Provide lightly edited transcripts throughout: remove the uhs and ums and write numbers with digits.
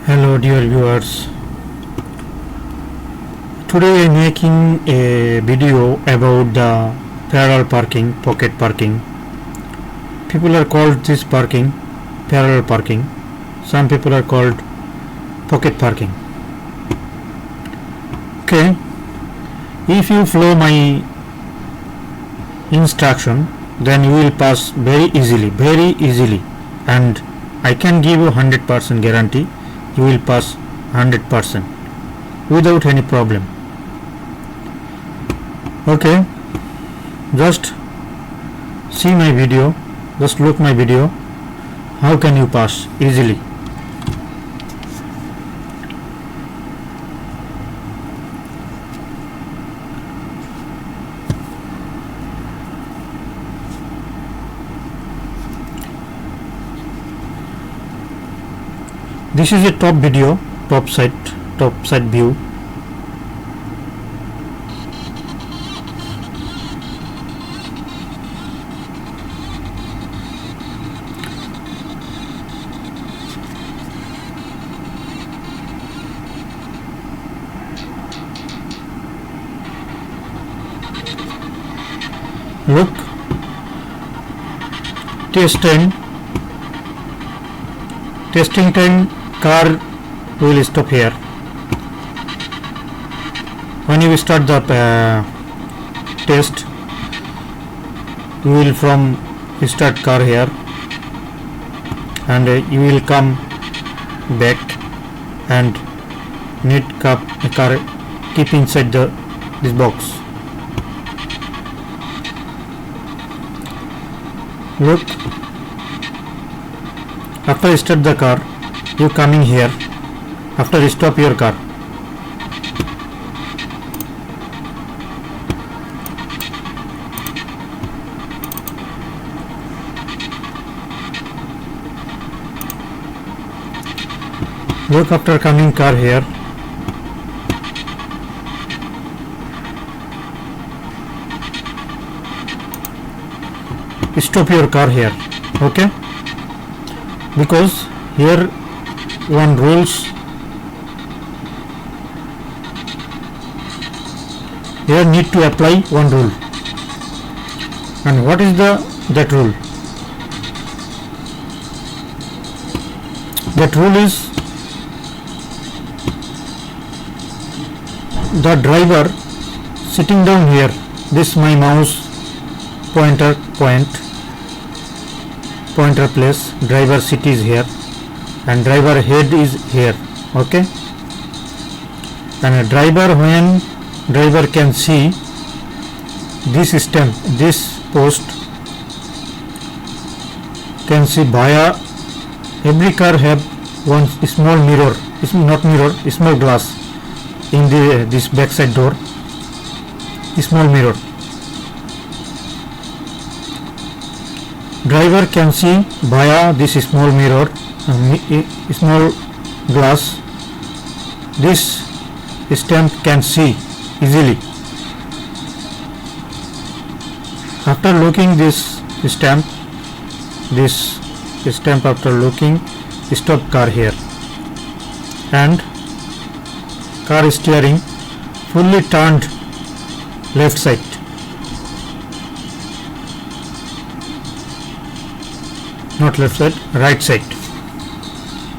Hello dear viewers, today I am making a video about the parallel parking, pocket parking. People are called this parking parallel parking, some people are called pocket parking. Okay, if you follow my instruction then you will pass very easily, and I can give you 100% guarantee you will pass 100% without any problem. Okay, just see my video, just look my video, how can you pass easily. This is a top video, top side view. Look, testing time, car will stop here. When you start the test, you will from start car here, and you will come back and need car keep inside this box. Look, after start the car, you coming here, after stop your car. Look, after coming car here, stop your car here. Okay, because here one rules, here need to apply one rule. And what is that rule? That rule is the driver sitting down here, this my mouse pointer place, driver seat is here and driver head is here. Okay, and a driver, when driver can see this stamp, this post can see via every car have one small mirror, small glass in this backside door, small mirror. Driver can see via this small mirror, small glass. This stamp can see easily. After looking this stamp after looking, stop car here, and car steering fully turned left side. Not left side, right side.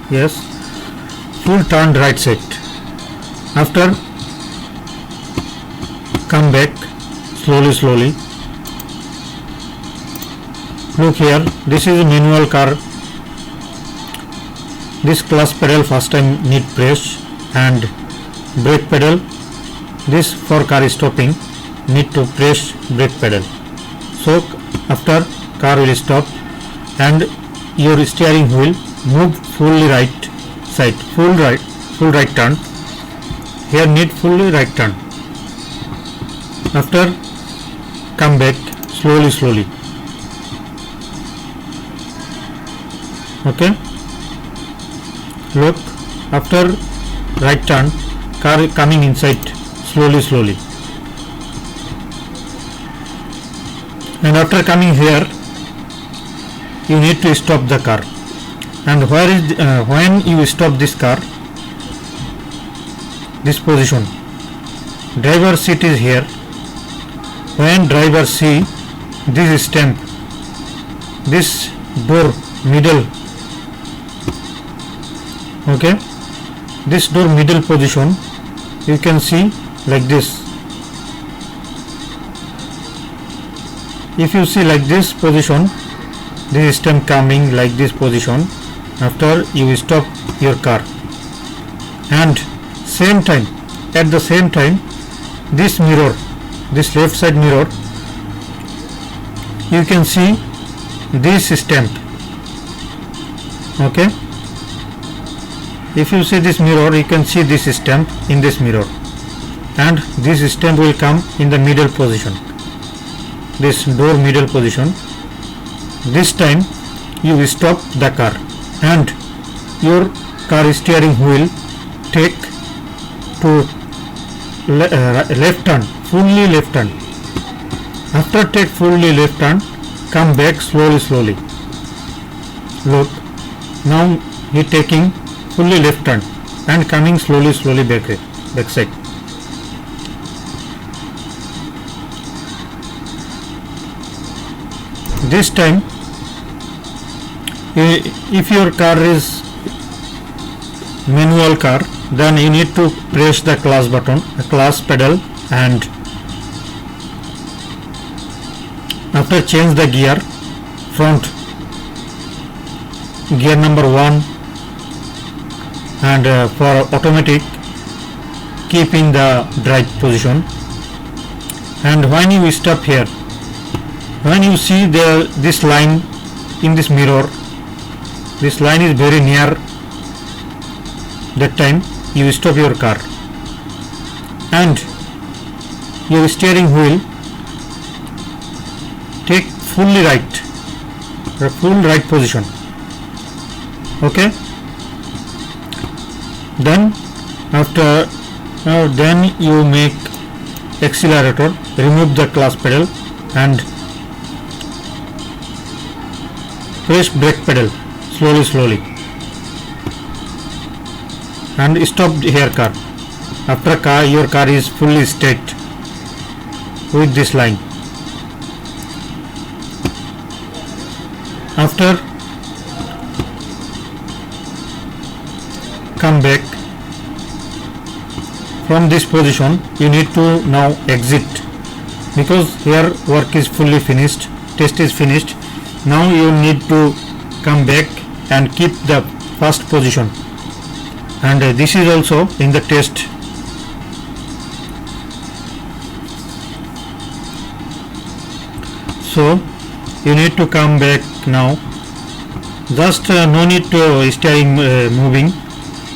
Yes, full turned right side. After come back slowly. Look here, this is a manual car. This clutch pedal first time need press, and brake pedal, this for car stopping need to press brake pedal. So after car will stop and your steering wheel move fully right side, full right turn. Here need fully right turn. After come back slowly. Okay, look, after right turn, car coming inside slowly, and after coming here you need to stop the car, and when you stop this car this position. Driver seat is here. When driver see this stamp, this door middle, okay, this door middle position, you can see like this. If you see like this position, this stamp coming like this position after you stop your car, and same time, at the same time, this mirror, this left side mirror, you can see this stamp, okay. If you see this mirror, you can see this stamp in this mirror, and this stamp will come in the middle position, this door middle position. This time you stop the car and your car steering wheel take to left turn, fully left turn. After take fully left turn, come back slowly. Look, now he taking fully left turn and coming slowly back side. This time, if your car is manual car, then you need to press the clutch button, clutch pedal, and after change the gear, front gear number 1, and for automatic keep in the drive position. And when you stop here, when you see this line in this mirror, this line is very near, that time you stop your car and your steering wheel take fully right, the full right position, okay. Then after then you make accelerator, remove the clutch pedal and press brake pedal slowly and stop here car. After your car is fully straight with this line. After come back from this position, you need to now exit, because here work is fully finished, test is finished. Now you need to come back and keep the first position, and this is also in the test. So you need to come back now. Just no need to steering moving,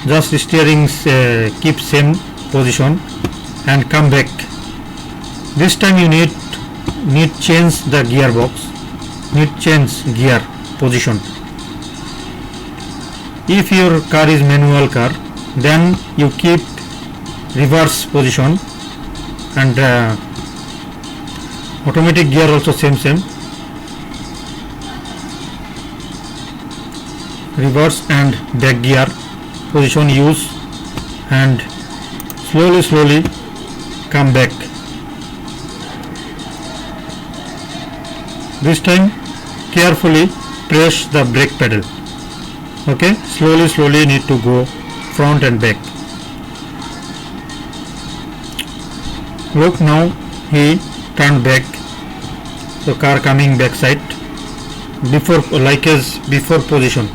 just steering keep same position and come back. This time you need change the gearbox, need change gear position. If your car is manual car, then you keep reverse position, and automatic gear also same reverse and back gear position use, and slowly come back. This time carefully press the brake pedal, okay. Slowly need to go front and back. Look, now he turned back, so car coming back side before, like as before position,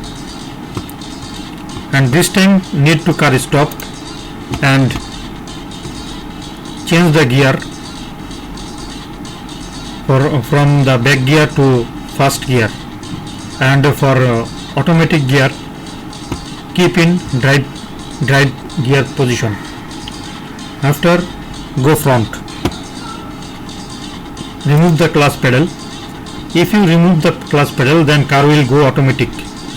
and this time need to car stop and change the gear from the back gear to first gear, and for automatic gear keep in drive gear position. After go front, remove the clutch pedal. If you remove the clutch pedal, then car will go automatic,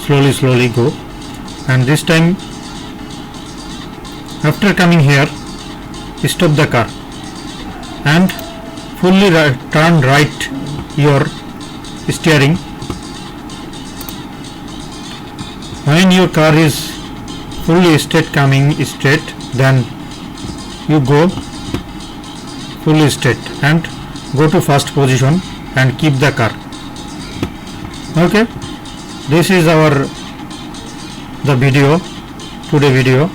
slowly go. And this time after coming here, stop the car and fully turn right your steering. When your car is fully straight, coming straight, then you go full straight and go to first position and keep the car. Okay, this is our the video, today video.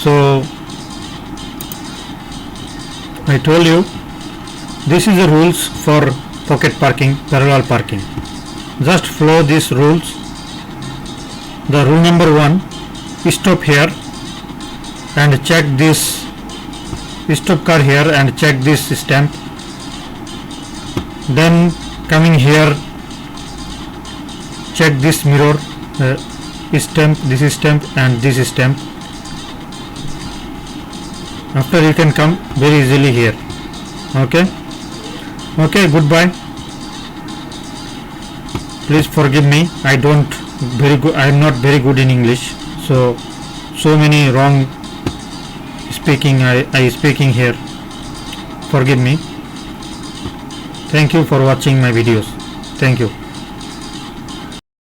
So I told you this is the rules for pocket parking, parallel parking. Just follow these rules. The rule number 1, stop here and check this, stop car here and check this stamp. Then coming here, check this mirror stamp, this stamp and this stamp. After you can come very easily here. Okay, goodbye. Please forgive me, I am not very good in English, so many wrong speaking I speaking here. Forgive me. Thank you for watching my videos. Thank you.